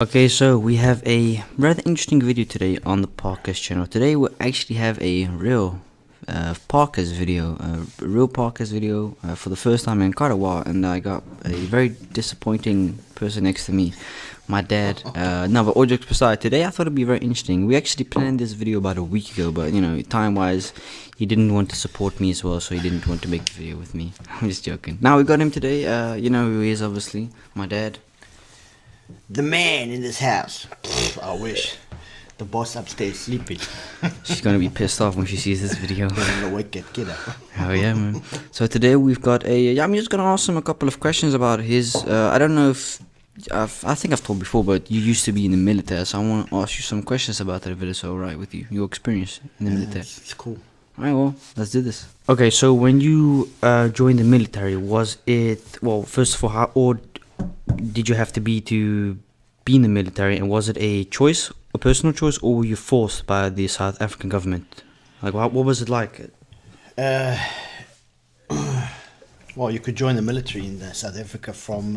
Okay, so we have a rather interesting video today on the podcast channel. Today we actually have a real podcast video, for the first time in quite a while, and I got a very disappointing person next to me, my dad. No, but all jokes aside, today I thought it'd be very interesting. We actually planned this video about a week ago, but you know, time-wise, he didn't want to support me as well, so he didn't want to make the video with me. I'm just joking. Now we got him today. You know who he is, obviously, my dad. The man in this house. I wish. The boss upstairs sleeping. She's gonna be pissed off when she sees this video. I'm gonna wake that kid up. Oh yeah, man. So today we've got I'm just gonna ask him a couple of questions about his. I don't know if I think I've told before, but you used to be in the military, so I want to ask you some questions about that if it is alright with you. Your experience in the military. It's cool. Alright, well, let's do this. Okay, so when you joined the military, was it first of all, how old did you have to be in the military, and was it a choice, a personal choice, or were you forced by the South African government? Like, what was it like? Well, you could join the military in South Africa from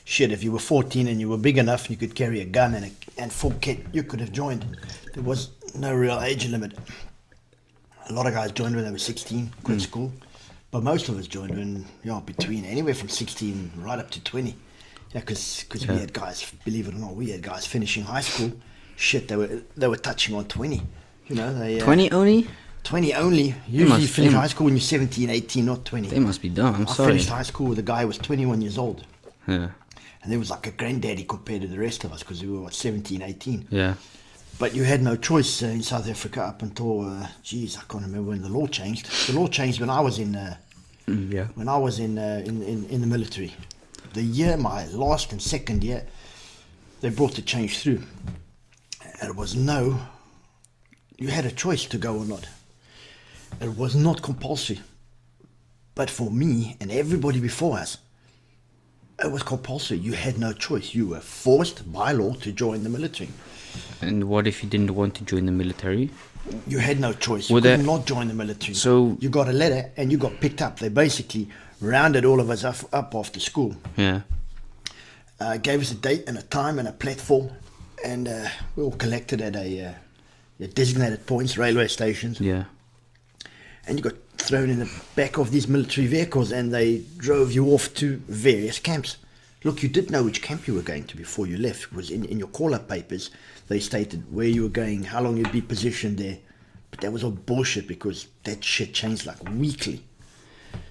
if you were 14 and you were big enough, you could carry a gun and full kit, you could have joined. There was no real age limit. A lot of guys joined when they were 16, quit school, but most of us joined when between anywhere from 16 right up to 20. Yeah, because we had guys, believe it or not, we had guys finishing high school. Shit, they were touching on 20. You know, they 20 only? 20 only. Usually you finish high school when you're 17, 18, not 20. They must be dumb. I finished high school with a guy who was 21 years old. Yeah. And he was like a granddaddy compared to the rest of us because we were 17, 18. Yeah. But you had no choice in South Africa up until, I can't remember when the law changed. The law changed when I was in when I was in the military. The year, my last and second year, they brought the change through. And it was you had a choice to go or not. It was not compulsory. But for me and everybody before us, it was compulsory. You had no choice. You were forced by law to join the military. And what if you didn't want to join the military? You had no choice. You could not join the military. So you got a letter and you got picked up. They basically rounded all of us up after school. Yeah. Gave us a date and a time and a platform, and we all collected at a designated points, railway stations. Yeah. And you got thrown in the back of these military vehicles, and they drove you off to various camps. Look, you did know which camp you were going to before you left. It was in your call-up papers. They stated where you were going, how long you'd be positioned there. But that was all bullshit because that shit changed like weekly.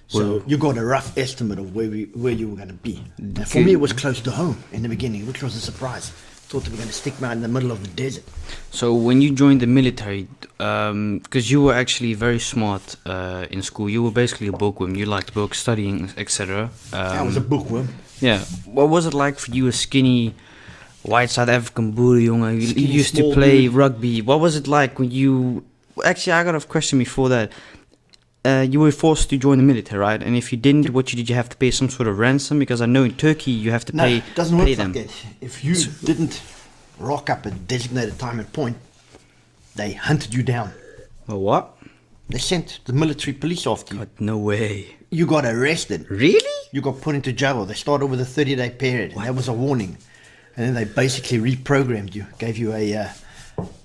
So you got a rough estimate of where you were going to be. And for me, it was close to home in the beginning, which was a surprise. Thought they were going to stick me out in the middle of the desert. So when you joined the military, because you were actually very smart in school, you were basically a bookworm. You liked books, studying, etc. I was a bookworm. Yeah. What was it like for you, a skinny, white South African boy, jongen? You used to play rugby. What was it like when you... Actually, I got a question before that. You were forced to join the military, right? And if you didn't, did you have to pay some sort of ransom? Because I know in Turkey you have to pay. No, it doesn't work them. like that. If you didn't rock up at a designated time and point, they hunted you down. Well, what? They sent the military police after you. God, no way. You got arrested. Really? You got put into jail. They started with a 30-day period. And that was a warning. And then they basically reprogrammed you, gave you a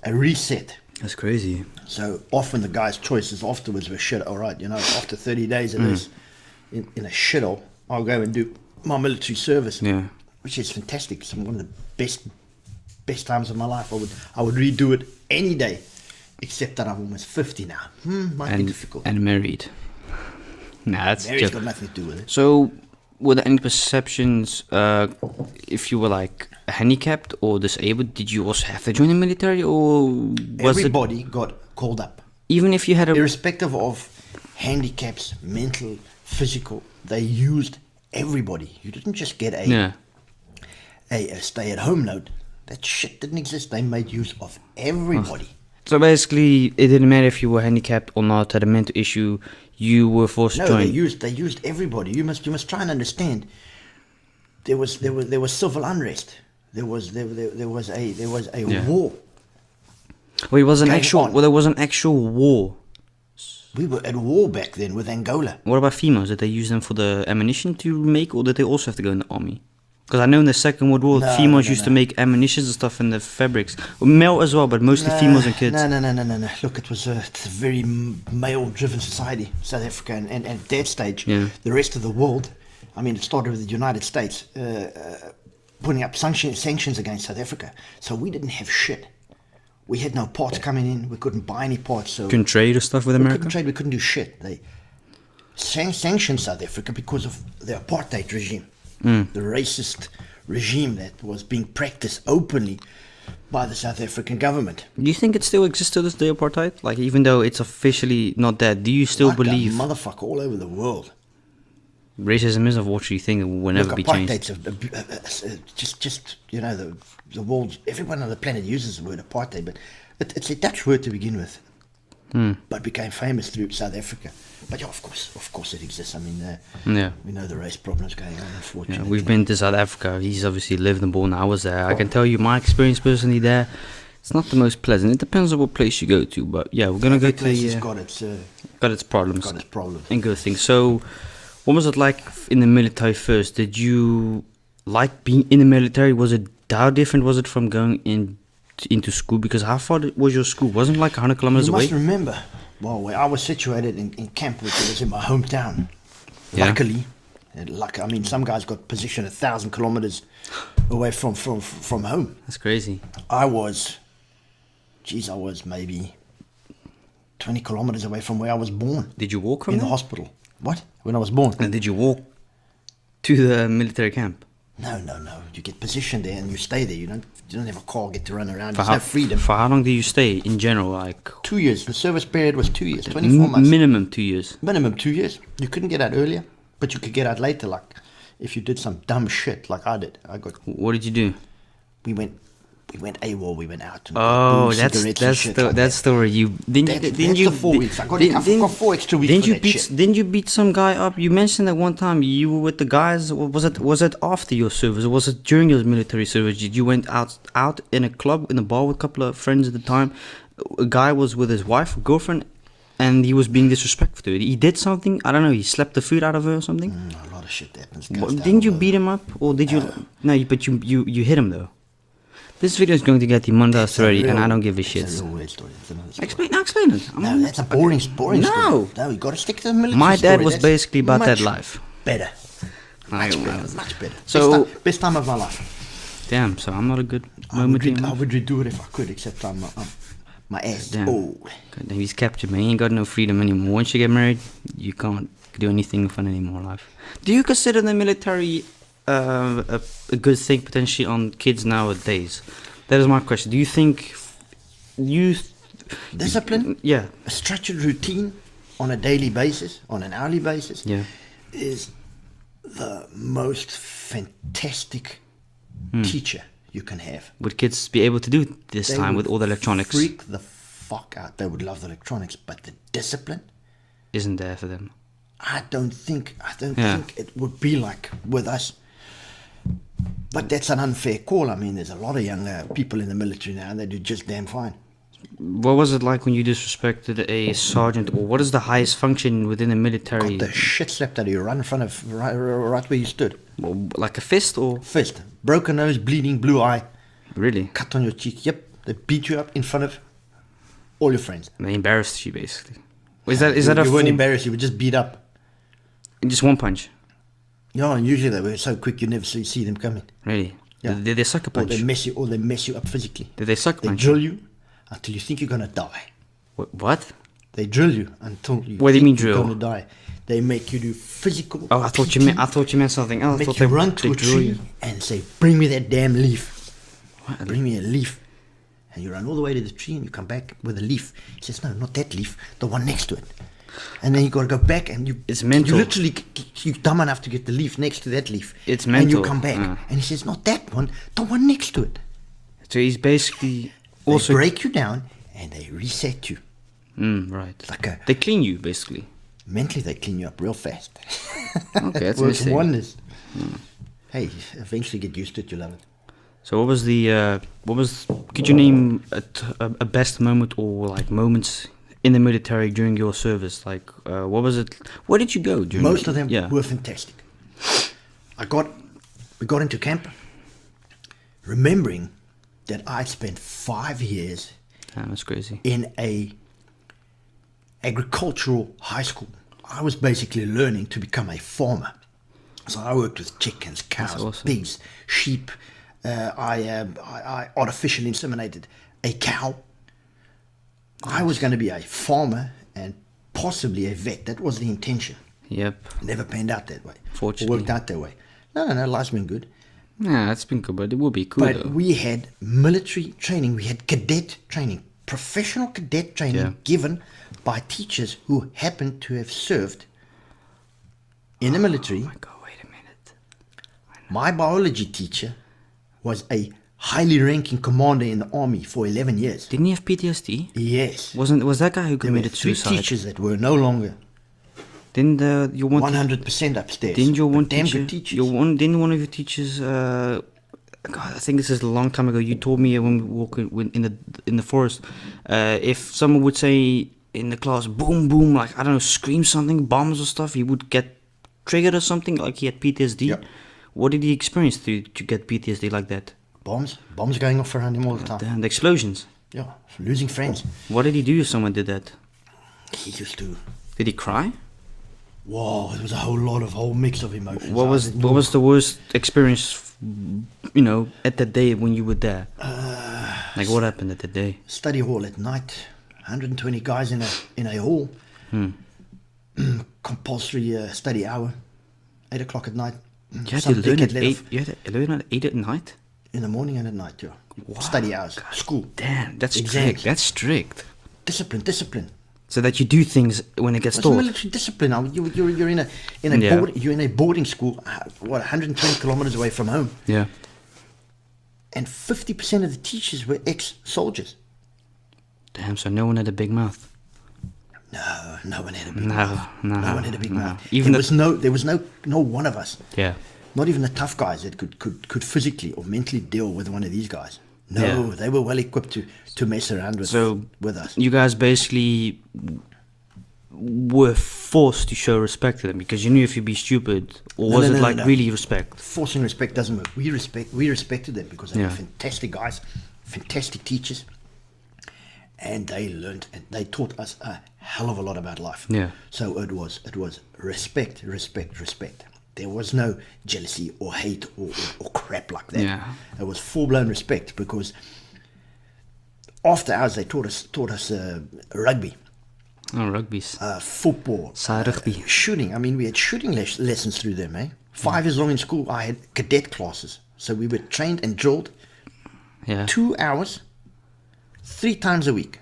reset. That's crazy. So often the guy's choices afterwards were shit. All right, after 30 days of this in a shithole, I'll go and do my military service. Yeah. Which is fantastic. It's one of the best times of my life. I would redo it any day, except that I'm almost 50 now. Might be difficult. And married. Nah, that's Marriage got nothing to do with it. So, were there any perceptions, if you were like handicapped or disabled, did you also have to join the military, or was everybody got called up? Even if you had irrespective of handicaps, mental, physical, they used everybody. You didn't just get a stay-at-home note. That shit didn't exist. They made use of everybody. So basically, it didn't matter if you were handicapped or not, had a mental issue, you were forced to join. No, they used everybody. You must try and understand. There was civil unrest. There was a war. Well, there was an actual war. We were at war back then with Angola. What about females? Did they use them for the ammunition to make, or did they also have to go in the army? Because I know in the Second World War, No, females no, used to no. make ammunition and stuff in the fabrics. Male as well, but mostly females and kids. No. Look, it's a very male-driven society, South Africa, and at that stage, the rest of the world. I mean, it started with the United States putting up sanctions against South Africa. So we didn't have shit. We had no parts coming in. We couldn't buy any parts. So couldn't trade or stuff with America. Couldn't trade. We couldn't do shit. They sanctioned South Africa because of the apartheid regime. The racist regime that was being practiced openly by the South African government. Do you think it still exists to this day, apartheid? Like, even though it's officially not dead, do you still believe? A motherfucker all over the world. Racism is, unfortunately, a thing that will never be changed. Just you know, the world, everyone on the planet uses the word apartheid, but it's a Dutch word to begin with. But became famous through South Africa. But yeah, of course it exists. I mean, we know the race problems going on, unfortunately. Yeah, we've been to South Africa. He's obviously lived and born. I was there. I can tell you my experience personally there. It's not the most pleasant. It depends on what place you go to. But yeah, we're going to go to the... got its problems. Got its problems. And good things. So, what was it like in the military first? Did you like being in the military? Was it how different was it from going into school? Because how far was your school? Wasn't it like 100 kilometers away? You must remember, well, where I was situated in camp, which was in my hometown. Yeah. Luckily, I mean, some guys got positioned 1,000 kilometers away from home. That's crazy. I was maybe 20 kilometers away from where I was born. Did you walk from in there? The hospital? What? When I was born? And did you walk to the military camp? No. You get positioned there and you stay there. You don't have a car, get to run around. For There's no freedom. For how long did you stay in general? Like 2 years. The service period was 2 years, 24 months. Minimum 2 years. Minimum 2 years. You couldn't get out earlier, but you could get out later. Like if you did some dumb shit, like I did. What did you do? We went AWOL. We went out. And oh, that's story. Didn't you? 4 weeks. I got 4 extra weeks. Didn't you beat some guy up? You mentioned that one time you were with the guys. Was it after your service or was it during your military service? You went out in a club in a bar with a couple of friends at the time. A guy was with his wife, girlfriend, and he was being disrespectful to her. He did something. I don't know. He slapped the food out of her or something. A lot of shit happens. Didn't you beat him up or did you? No, but you hit him though. This video is going to get demonetized already, and I don't give a shit. It's a real weird story. Explain it. No, that's a boring story. No, you got to stick to the military. My dad story. was basically about that life. Better. Much better. So best time of my life. Damn. So I'm not a good moment. I would redo it if I could, except my ass. Damn. Old. He's captured, man. He ain't got no freedom anymore. Once you get married, you can't do anything fun anymore in life. Do you consider the military a good thing potentially on kids nowadays? That is my question. Do you think discipline? Yeah. A structured routine on a daily basis, on an hourly basis, is the most fantastic teacher you can have. Would kids be able to do this time with all the electronics? Freak the fuck out. They would love the electronics, but the discipline isn't there for them. I don't think it would be like with us. But that's an unfair call. I mean, there's a lot of young people in the military now, and they do just damn fine. What was it like when you disrespected a sergeant, or what is the highest function within the military? Got the shit slapped out of you right in front of, right where you stood. Well, like a fist or? Fist. Broken nose, bleeding, blue eye. Really? Cut on your cheek. Yep. They beat you up in front of all your friends. And they embarrassed you, basically. Is that you weren't embarrassed, you were just beat up. In just one punch? Yeah, and usually they were so quick you never see them coming. Really? Yeah. Did they suck a punch? Or they mess you up physically. Did they suck a punch? They drill you until you think you're going to die. What? They drill you until you what do you mean you're drill? going to die. They make you do physical. Oh, I thought you meant something else. Make you run to a tree and say, "Bring me that damn leaf." What? Bring me a leaf. And you run all the way to the tree and you come back with a leaf. He says, "No, not that leaf. The one next to it." And then you got to go back and it's mental. You literally, you're dumb enough to get the leaf next to that leaf. It's mental. And you come back and he says, "Not that one, the one next to it." So he's basically also break you down and they reset you. Right. Like they clean you basically. Mentally, they clean you up real fast. Okay, that's works interesting. wonders. Hey, eventually get used to it. You love it. So what was? Could you name a best moment or like moments in the military during your service? Like, what was it? Where did you go during? Most of them were fantastic. I got we got into camp, remembering that I spent 5 years That's crazy. in a agricultural high school. I was basically learning to become a farmer. So I worked with chickens, cows, awesome. pigs, sheep. I artificially inseminated a cow. I was going to be a farmer and possibly a vet. That was the intention. Yep. Never panned out that way. Fortunately. Worked out that way. No, life's been good. Yeah, that's been good, but it would be cool But though. we had military training. We had cadet training, professional cadet training Yeah. given by teachers who happened to have served in the military. Oh my god, wait a minute. My biology teacher was a highly ranking commander in the army for 11 years. Didn't he have PTSD? Yes. Was that guy who There were committed 3 suicide? teachers that were no longer Didn't your one 100% upstairs. didn't your but one damn teacher good teachers. didn't one of your teachers God, I think this is a long time ago. You told me when we walk in the forest, if someone would say in the class, boom, boom, like I don't know, scream something, bombs or stuff, he would get triggered or something, like he had PTSD. Yep. What did he experience to get PTSD like that? Bombs going off around him all the time. The explosions. Yeah, losing friends. What did he do if someone did that? He used to. Did he cry? Whoa, there was a whole mix of emotions. What was the worst experience, at that day when you were there? Like what happened at that day? Study hall at night, 120 guys in a hall. Compulsory study hour, 8 o'clock at night. You had Some to learn dickhead at let 8. off You had to learn at 8 at night. in the morning and at night. Yeah, Wow, study hours, school, Damn, that's Exams. strict. That's strict. discipline. So that you do things when it gets It's taught. military discipline. Now, you're in a Yeah. you're in a boarding school. 120 kilometers away from home, Yeah. and 50% of the teachers were ex-soldiers. Damn. So no one had a big mouth. No one had a big No, mouth. no, No one had a big no. mouth. Even there was no one of us. Yeah. Not even the tough guys that could physically or mentally deal with one of these guys. No, Yeah. they were well equipped to mess around with us. You guys basically were forced to show respect to them because you knew if you'd be stupid, or was it like really respect? Forcing respect doesn't work. We respected them because they were Yeah. fantastic guys, fantastic teachers, and they learned and they taught us a hell of a lot about life. Yeah. So it was respect. There was no jealousy or hate or crap like that. Yeah. It was full blown respect because after hours they taught us rugby, Oh, rugby's. football, Saai rugby. shooting. I mean, we had shooting lessons through them. 5 years long in school, I had cadet classes, so we were trained and drilled Yeah. 2 hours, 3 times a week.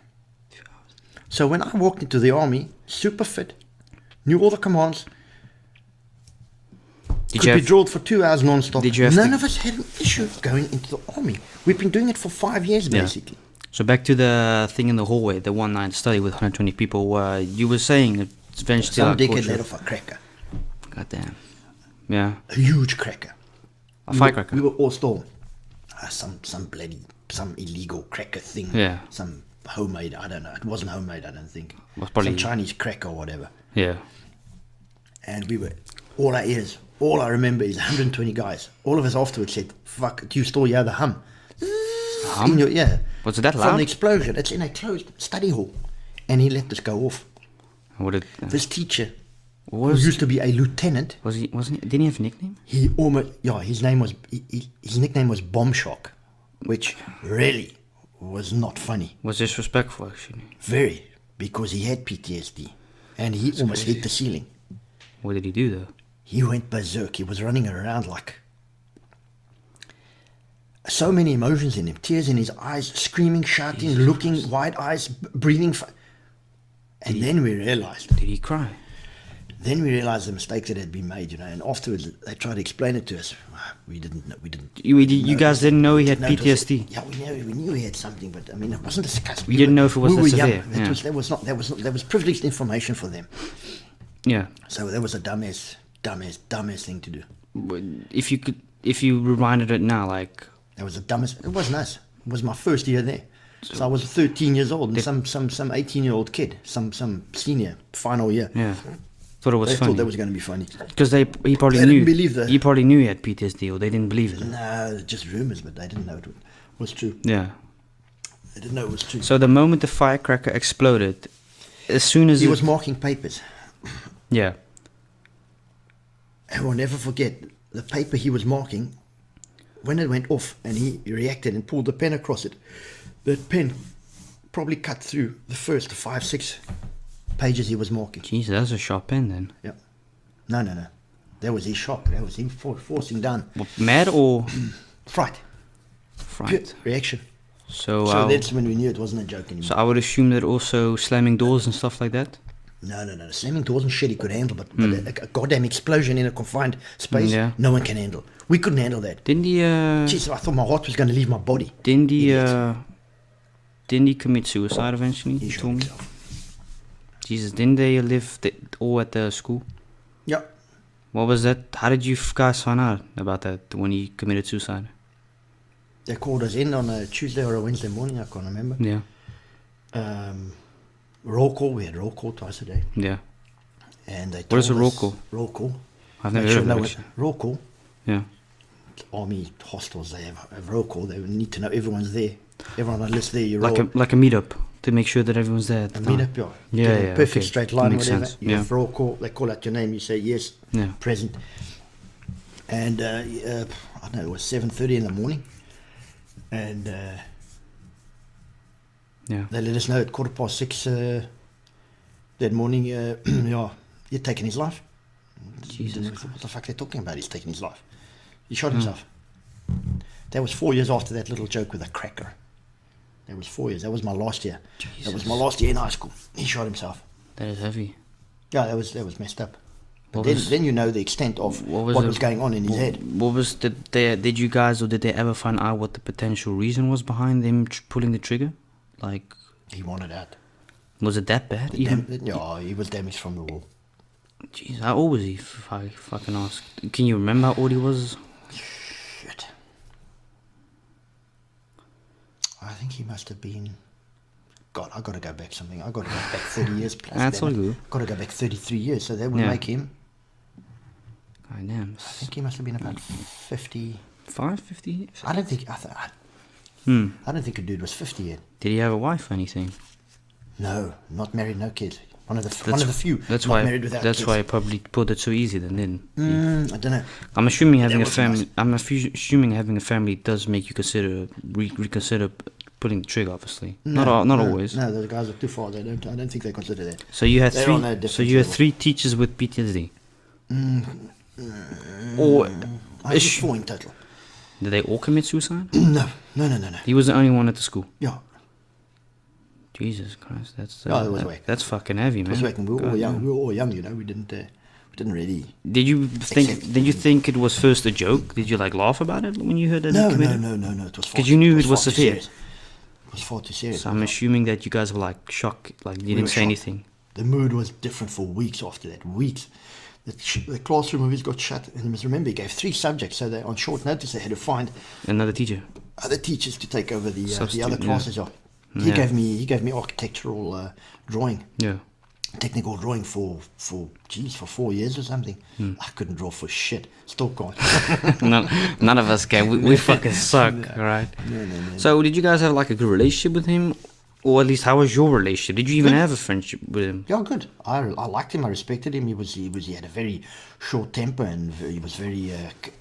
So when I walked into the army, super fit, knew all the commands, could be drilled for 2 hours non-stop. Did you have None to- of us had an issue going into the army. We've been doing it for 5 years, Yeah. basically. So back to the thing in the hallway, the one night study with 120 people. You were saying it's eventually Some like dickhead torture. let off a cracker, God damn. Yeah. a huge cracker. A firecracker. We were all still some illegal cracker thing. Yeah. Some homemade. I don't know. It wasn't homemade. I don't think. Was probably- some Chinese cracker or whatever. Yeah. And we were all I remember is 120 guys. All of us afterwards said, "Fuck, do you still hear the hum?" Hum? Yeah. Was it that From loud? the explosion. It's in a closed study hall, and he let this go off. What did? This teacher, who Was used to be a lieutenant, wasn't he? Didn't he have a nickname? he almost his nickname was Bomb Shock, which really was not funny. Was disrespectful actually. Very, because he had PTSD, and he almost hit the ceiling. What did he do though? He went berserk. He was running around like so many emotions in him, tears in his eyes, screaming, shouting, looking, wide eyes, breathing. And then we realized Did he cry? the mistake that had been made, and afterwards they tried to explain it to us. We didn't know. You guys didn't know he had No, it was- PTSD. Yeah, we knew he had something, but I mean, it wasn't discussed. You didn't know if it was we that were young. severe, yeah. That was privileged information for them. Yeah. So that was a dumbass thing to do. But if you reminded it now, like That was the dumbest. It wasn't us. It was my first year there. So I was 13 years old, and some 18-year-old kid, some senior final year. yeah. Thought it was They funny. thought that was going to be funny. Because he probably They knew. didn't believe that. He probably knew he had PTSD, or they didn't believe it. No, just rumors, but they didn't know it was true. Yeah. They didn't know it was true. So the moment the firecracker exploded, as soon as He was marking papers. yeah, And we'll never forget the paper he was marking. When it went off and he reacted and pulled the pen across it, that pen probably cut through the first 5, 6 pages he was marking. jeez, that's a sharp pen then. Yeah. No. That was his shock. That was him forcing down. What, mad or Fright. fright? Pure reaction. So So that's when we knew it wasn't a joke anymore. so I would assume that also slamming doors and stuff like that. No. Slamming doors and shit he could handle, but a goddamn explosion in a confined space, Yeah. no one can handle. We couldn't handle that. Didn't he? Jeez, I thought my heart was going to leave my body. Didn't he? Idiot. Didn't he commit suicide eventually? He You shot told me. himself. Jesus, didn't they live all at the school? Yeah. What was that? How did you guys find out about that when he committed suicide? They called us in on a Tuesday or a Wednesday morning, I can't remember. Yeah, Roll call, we had roll call twice a day. yeah. And they What is told a roll us- call? Roll call. I've never They heard should of that. know it. Actually. Roll call. Yeah, Army hostels, they have roll call. They need to know everyone's there. Everyone on the list there, you roll. like a meetup to make sure that everyone's there. At the A time. meetup, yeah. Yeah, Get a yeah, perfect okay. straight line, Makes whatever. sense, You yeah. have roll call. They call out your name. You say yes, Yeah. present. And I don't know, it was 7:30 in the morning, and Yeah. they let us know at 6:15 that morning. Yeah, you're taking his life. Jesus What Christ. the fuck are they talking about? He's taking his life. He shot himself. That was 4 years after that little joke with a cracker. That was 4 years. That was my last year. That was my last year in high school. He shot himself. That is heavy. Yeah, that was messed up. But What was- then you know the extent of what was the- going on in his head. What was did you guys or did they ever find out what the potential reason was behind them pulling the trigger? Like, He wanted out. was it that bad? Even, Yeah, he was damaged from the war. jeez, how old was he? If I fucking ask, can you remember how old he was? Shit. I think he must have been. God, I got to go back something. I got to go back 30 years plus. That's all good. Got to go back 33 years, so that would Yeah. make him. God damn. I think he must have been about 50. 50? I don't think. Hmm. I don't think the dude was 50 yet. Did he have a wife or anything? No, not married, no kids. One of the few. That's not why. married without That's kids. why I probably put it so easy. Then didn't. he? I don't know. I'm assuming having a was family. nice. I'm assuming having a family does make you reconsider pulling the trigger. Obviously, not always. No, those guys are too far. I don't think they consider that. So you had They're on a different So you had level. 3 teachers with PTSD. Or I think 4 in total. did they all commit suicide? No. He was the only one at the school. Yeah, Jesus Christ, that's Oh, it was whack. that's fucking heavy, man. it was like we were all God young. damn. We were all young, you know. We didn't really. Did you think? Accept- Did you think it was first a joke? Did you like laugh about it when you heard that No, he committed? no. It was. far 'Cause you knew too- it was far too severe. serious. It was far too serious. So I'm assuming that you guys were like shocked, like you We didn't were say shocked. anything. The mood was different for weeks after that. Weeks. The classroom of his got shut, and you must remember he gave 3 subjects, so they on short notice they had to find Another teacher. other teachers to take over the Substitute, other yeah. classes. Yeah. Yeah. He gave me architectural drawing, Yeah. technical drawing for 4 years or something. Hmm. I couldn't draw for shit. Still can't. None of us can. We fucking suck, right? No. So did you guys have like a good relationship with him, or at least how was your relationship? Did you even have a friendship with him? Yeah, good. I liked him. I respected him. He had a very short temper, and he was very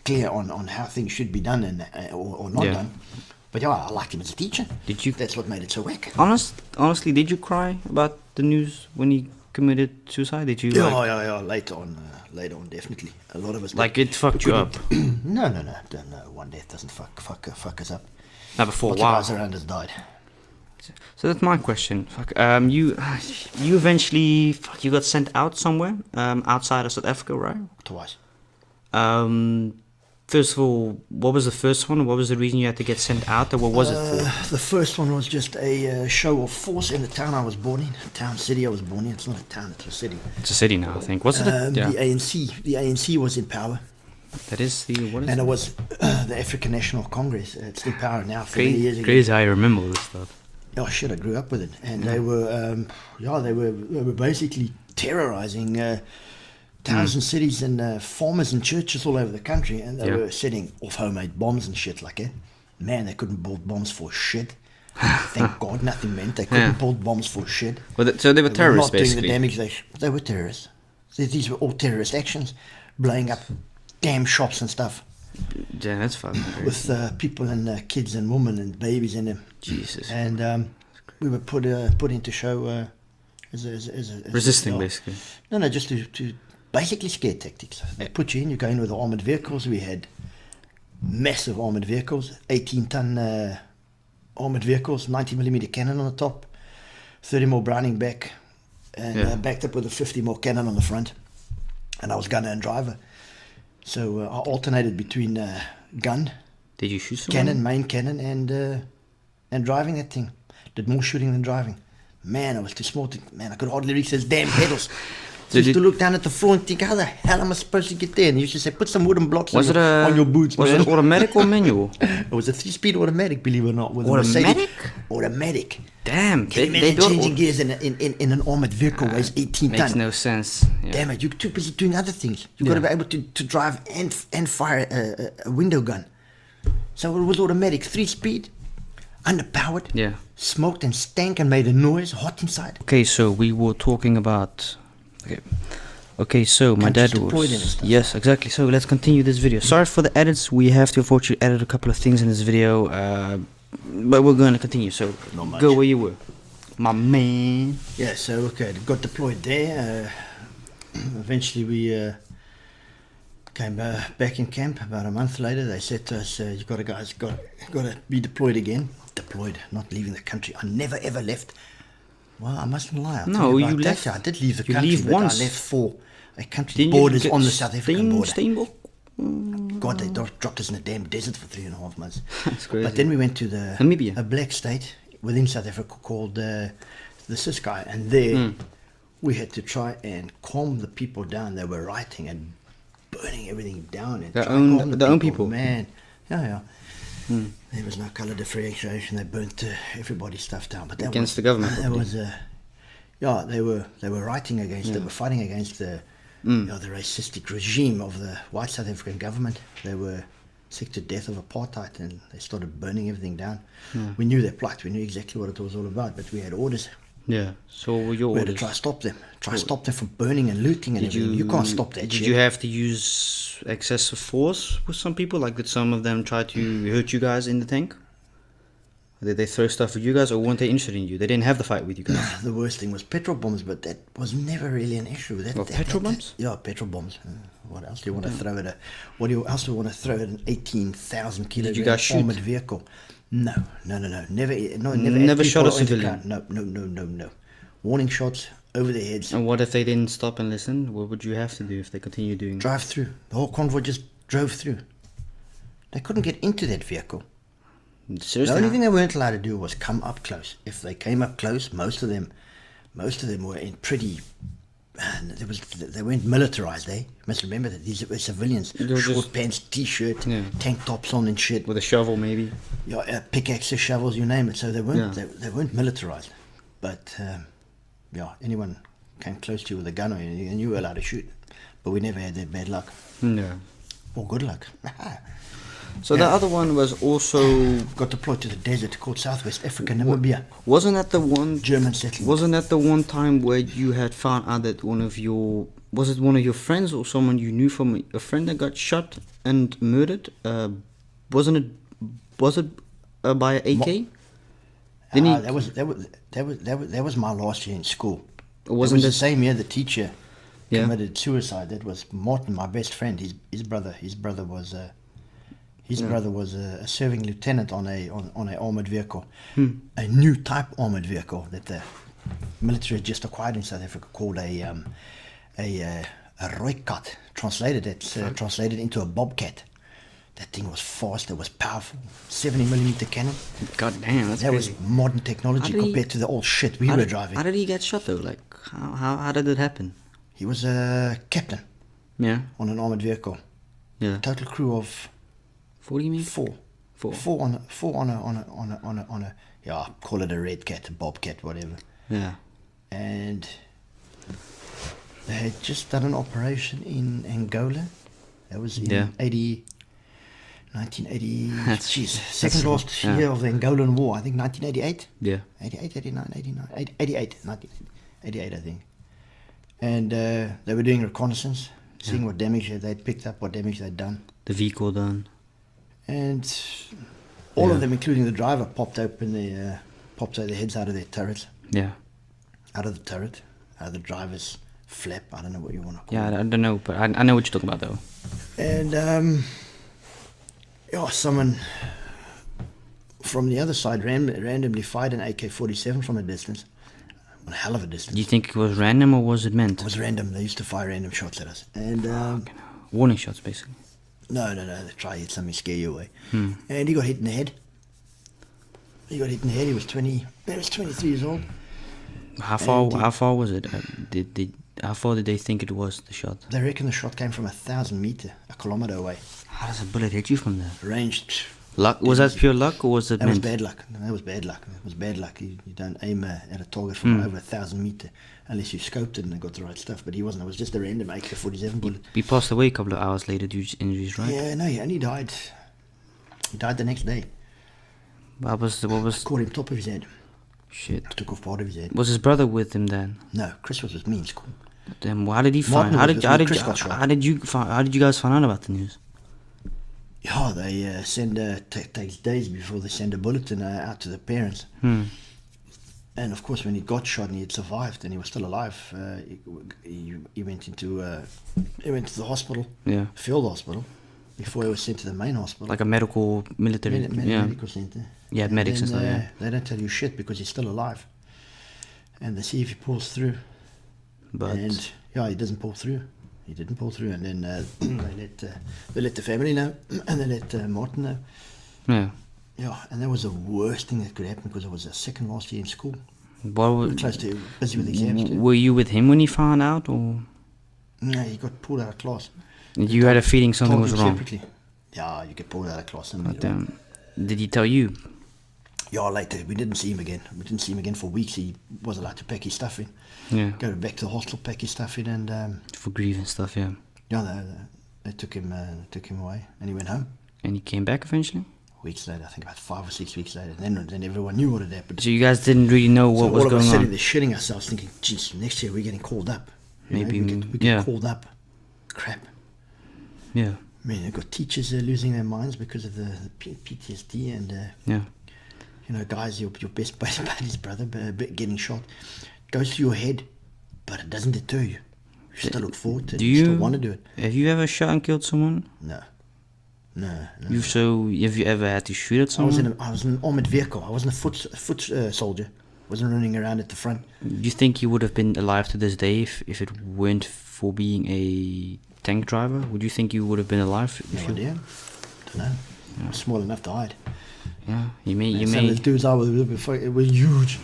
clear on how things should be done and or not Yeah. done. But yeah, I liked him as a teacher. Did you? That's what made it so whack. Honestly, did you cry about the news when he committed suicide? Did you? Yeah. Later on, definitely. A lot of us. Like it fucked you up. No. One death doesn't fuck us up. Now before a Lots of while. guys around us died. So that's my question. Fuck. You eventually you got sent out somewhere outside of South Africa, right? Twice. First of all, what was the first one? What was the reason you had to get sent out? Or what was it for? The first one was just a show of force in the town I was born in. City I was born in. It's not a town, it's a city. It's a city now, I think. What's it? Yeah. The ANC was in power. That is the what is And it? it was the African National Congress. It's in power now for many years ago. Crazy how I remember all this stuff. Oh shit! I grew up with it, and they were, they were basically terrorizing towns and cities and farmers and churches all over the country, and they were setting off homemade bombs and shit like that. Man, they couldn't build bombs for shit. Thank God, nothing meant. They couldn't build bombs for shit. Well, so they were terrorists, not basically. doing the damage they were terrorists. These were all terrorist actions, blowing up damn shops and stuff. Yeah, that's fucking crazy. With people and kids and women and babies in them. Jesus. And we were put into show as resisting, basically. No, just to basically scare tactics. They put you in, you go in with the armoured vehicles. We had massive armoured vehicles, 18-ton armoured vehicles, 90mm cannon on the top, 30 more Browning back, and backed up with a 50 more cannon on the front. And I was gunner and driver. So I alternated between gun, did you shoot someone? cannon, main cannon, and driving that thing. Did more shooting than driving. Man, I was too small I could hardly reach those damn pedals. So used to look down at the floor and think, how the hell am I supposed to get there? And you used to say, put some wooden blocks on your boots, was man. it automatic or manual? It was a 3-speed automatic, believe it or not. With Automatic? Automatic. Damn. Can you imagine changing gears in an armoured vehicle weighs 18 makes tons? no sense. Yeah. Damn it, you're too busy doing other things. You've got to be able to drive and fire a window gun. So it was automatic, 3-speed, underpowered, smoked and stank and made a noise, hot inside. Okay, so we were talking about... Okay, so my dad was... Yes, exactly. So let's continue this video. Sorry for the edits. We have to unfortunately edit a couple of things in this video. But we're going to continue. So go where you were. My man. Yeah, so okay, got deployed there. Eventually we came back in camp. About a month later, they said to us, "You got to be deployed again." Deployed, not leaving the country. I never ever left. Well, I mustn't lie. No, you left. I did leave the country, but once. I left for a country borders on the South African border. Steenbok? God, they dropped us in a damn desert for 3.5 months. That's crazy. But then we went to Namibia, a black state within South Africa called the Ciskei, and there we had to try and calm the people down. They were rioting and burning everything down. And their own people. Man, yeah. There was no colour differentiation. They burnt everybody's stuff down. But that against the government. That was they were writing against. They were fighting against the the racistic regime of the white South African government. They were sick to death of apartheid, and they started burning everything down. We knew their plight. We knew exactly what it was all about, but we had orders. Yeah. So what were your We orders? had to try to stop them. Stop them from burning and looting and everything. You can't stop that shit. Did you have to use excessive force with some people? Like, did some of them try to hurt you guys in the tank? Did they throw stuff at you guys, or weren't they interested in you? They didn't have the fight with you guys. The worst thing was petrol bombs, but that was never really an issue. Petrol bombs? Yeah, petrol bombs. What else do you want to throw at else do you want to throw at an 18,000 kilogram armored vehicle? No. Never shot a civilian? No. Warning shots over their heads. And what if they didn't stop and listen? What would you have to do if they continued doing? Drive through. The whole convoy just drove through. They couldn't get into that vehicle. Seriously? The only thing they weren't allowed to do was come up close. If they came up close, most of them were in pretty. They weren't militarized. You must remember that these were civilians. Short pants, t-shirt, tank tops on and shit. With a shovel, maybe. Yeah, pickaxes, shovels, you name it. So they weren't. They weren't militarized. But anyone came close to you with a gun, and you were allowed to shoot. But we never had that bad luck. No. Or good luck. So the other one was also got deployed to the desert called Southwest Africa, Namibia. Wasn't that the one German settlement? Wasn't that the one time where you had found out that one of your friends or someone you knew from a friend that got shot and murdered? Was it by an AK? That was my last year in school. Wasn't the same year the teacher committed suicide? That was Martin, my best friend. His brother was a serving lieutenant on a armored vehicle, a new type armored vehicle that the military had just acquired in South Africa called a Rooikat. Translated into a bobcat. That thing was fast. It was powerful. 70mm cannon. God damn, that was modern technology compared to the old shit we were driving. How did he get shot though? Like how did it happen? He was a captain. Yeah. On an armored vehicle. Yeah. Total crew of 40 maybe? Four on a call it a red cat, a bobcat, whatever. Yeah. And They had just done an operation in Angola. That was in Yeah. 1980. That's- Jeez, that's- second last yeah. year of the Angolan War. I think 1988. Yeah. 88, 89, 89, 88, 1988, I think. And they were doing reconnaissance, seeing what damage they'd picked up, what damage they'd done. The vehicle done. And all Yeah. of them, including the driver, popped their heads out of their turret, Yeah. out of the turret, out of the driver's flap. I don't know what you want to call Yeah, it. I don't know, but I know what you're talking about though. And someone from the other side randomly fired an AK-47 from a distance, a hell of a distance. Do you think it was random or was it meant? It was random. They used to fire random shots at us. And Warning shots, basically. no, they try to hit something, scare you away. Hmm. And he got hit in the head. He was 23 years old. How far? And How far was it? How far did they think it was, the shot? They reckon the shot came from 1,000 meters, a kilometer away. How does a bullet hit you from there? Ranged. Luck? Was that pure luck or was it That was meant? bad luck. That was bad luck. You don't aim at a target from over 1,000 meters unless you scoped it and got the right stuff. But he wasn't. It was just a random AK-47 bullet. He passed away a couple of hours later due to injuries, right? Yeah, no, he only died. He died the next day. What was? Caught him top of his head. Shit. Took off part of his head. Was his brother with him then? No, Chris was with me in school. Then how did he Martin find? How was did with how me. did Chris got shot. how did you guys find out about the news? Yeah, they takes days before they send a bulletin out to the parents. And of course, when he got shot and he had survived and he was still alive, he went into the hospital, Yeah. field hospital, before he was sent to the main hospital, Like a medical military. Yeah. medical center. Yeah, medics and then, stuff. Yeah. They don't tell you shit because he's still alive, and they see if he pulls through. But And yeah, he doesn't pull through. He didn't pull through, and then they let the family know, and they let Martin know. yeah. Yeah, and that was the worst thing that could happen because I was a second last year in school, What was, close to busy with exams too. were you with him when he found out, or No, he got pulled out of class. you had a feeling something Told was him wrong? separately. Yeah, you get pulled out of class. But did he tell you? Yeah, later we didn't see him again. We didn't see him again for weeks. He was allowed to pack his stuff in, Yeah. go back to the hostel, pack his stuff in, and For grief and stuff, yeah. yeah, they took him away, and he went home. And he came back eventually. Weeks later, I think about 5 or 6 weeks later. Then everyone knew what had happened. So you guys didn't really know what So was all of us going sitting on. there shitting ourselves, thinking, "Geez, next year we're getting called up. You know, Maybe, we get yeah. called up. Crap." Yeah. I mean, you've got teachers losing their minds because of the PTSD, and Yeah. guys, your best buddy's brother getting shot goes through your head, but it doesn't deter you. You still look forward to it. Do You still you want to do it. Have you ever shot and killed someone? No. Have you ever had to shoot at I someone? was in an armored vehicle. I wasn't a foot soldier. Wasn't running around at the front. Do you think you would have been alive to this day if it weren't for being a tank driver? Would you think you would have been alive? No If you, idea. Don't know. I was small enough to hide. yeah, you may. Some of the dudes I was with before, it was huge.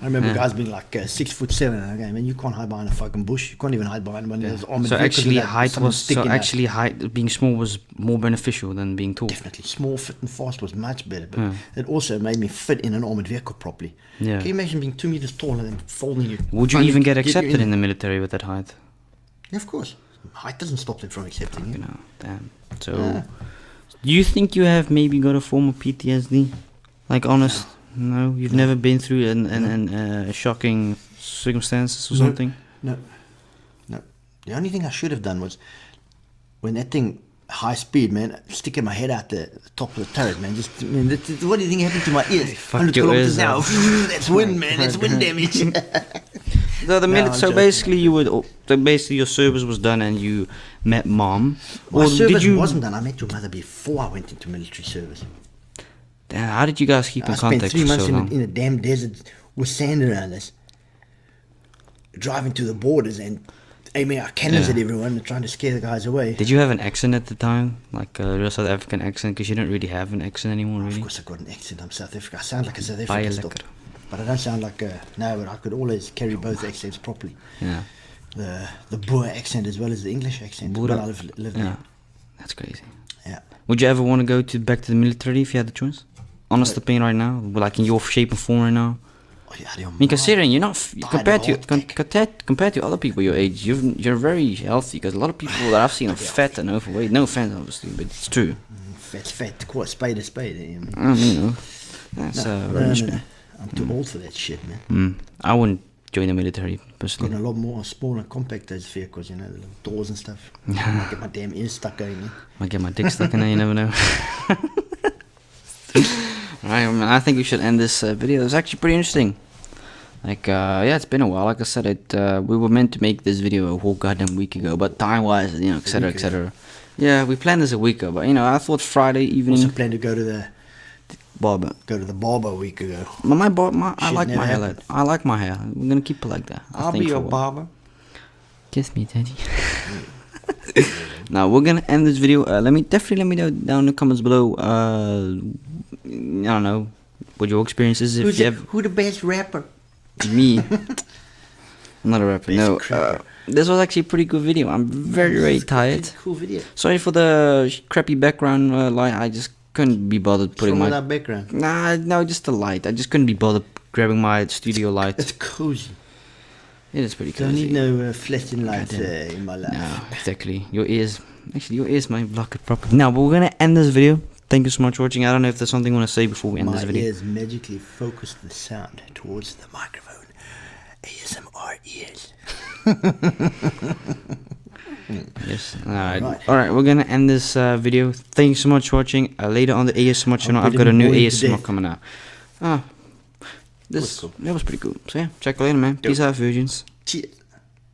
I remember Yeah. guys being like 6'7", and okay, man, you can't hide behind a fucking bush. You can't even hide behind one of those armored So vehicles actually, without height someone was sticking out. being small was more beneficial than being tall. Definitely, small, fit, and fast was much better. But Yeah. it also made me fit in an armored vehicle properly. Yeah. Can you imagine being 2 meters tall and then folding you? Would you finally even get you accepted in the military with that height? Yeah, of course. Height doesn't stop them from accepting you. You know, damn. So, do you think you have maybe got a form of PTSD? Like honest? No, you've never been through an shocking circumstances or No. something. No. The only thing I should have done was when that thing high speed, man, sticking my head out the top of the turret, man. Just, man, what do you think happened to my ears? Fucked your 100 ears kilometers now. up. That's wind, man. That's wind damage. So I'm joking. basically, your service was done and you met mom. My Or service did you? wasn't done. I met your mother before I went into military service. Damn, how did you guys keep I in spent contact 3 for months so long? in a damn desert with sand around us, driving to the borders and aiming our cannons Yeah. at everyone and trying to scare the guys away. Did you have an accent at the time, like a real South African accent? Because you don't really have an accent anymore, Of really. course, I've got an accent. I'm South African. I sound like a South African still. Lekker. But I don't sound like a... No, but I could always carry both accents properly. Yeah. The Boer accent as well as the English accent. Boer- But I lived Yeah. there. That's crazy. Yeah. Would you ever want to go back to the military if you had the choice? Honest opinion right now, like in your shape and form right now. Oh, yeah, I mean, considering you're not compared to other people your age, you're very healthy. Because a lot of people that I've seen are fat and overweight. No offense, obviously, but it's true. Fat's fat. Call a spade a spade. That's no. I'm too old for that shit, man. I wouldn't join the military Got personally. a lot more small and compact those vehicles, you know, the little doors and stuff. I might get my damn ears stuck in there. Might get my dick stuck in there. You never know. Alright, I think we should end this video. It's actually pretty interesting. Like, yeah, it's been a while. Like I said, we were meant to make this video a whole goddamn week ago, but time-wise, you know, etc., etc. Yeah, we planned this a week ago, but you know, I thought Friday evening. Also planned to go to the barber. Go to the barber a week ago. I like my hair. Like, I like my hair. We're gonna keep it like that. I'll be your barber. Kiss me, daddy. Now we're gonna end this video. Let me know down in the comments below. I don't know what your experience is. Who the best rapper? Me. I'm not a rapper. No. This was actually a pretty good video. I'm very tired. Cool video. Sorry for the crappy background light. I just couldn't be bothered putting my background. No, just the light. I just couldn't be bothered grabbing my studio light. It's cozy. It is pretty cozy. Don't need no flashing lights in my life. No, exactly. Your ears might block it properly. Now, but we're gonna end this video. Thank you so much for watching. I don't know if there's something you want to say before we end this video. My ears magically focus the sound towards the microphone. ASMR ears. Yes. Alright, we're gonna end this video. Thanks so much for watching. Later on the ASMR channel, I've got a new ASMR coming out. That was pretty cool. So yeah, check you later, man. Peace out, virgins. Cheers.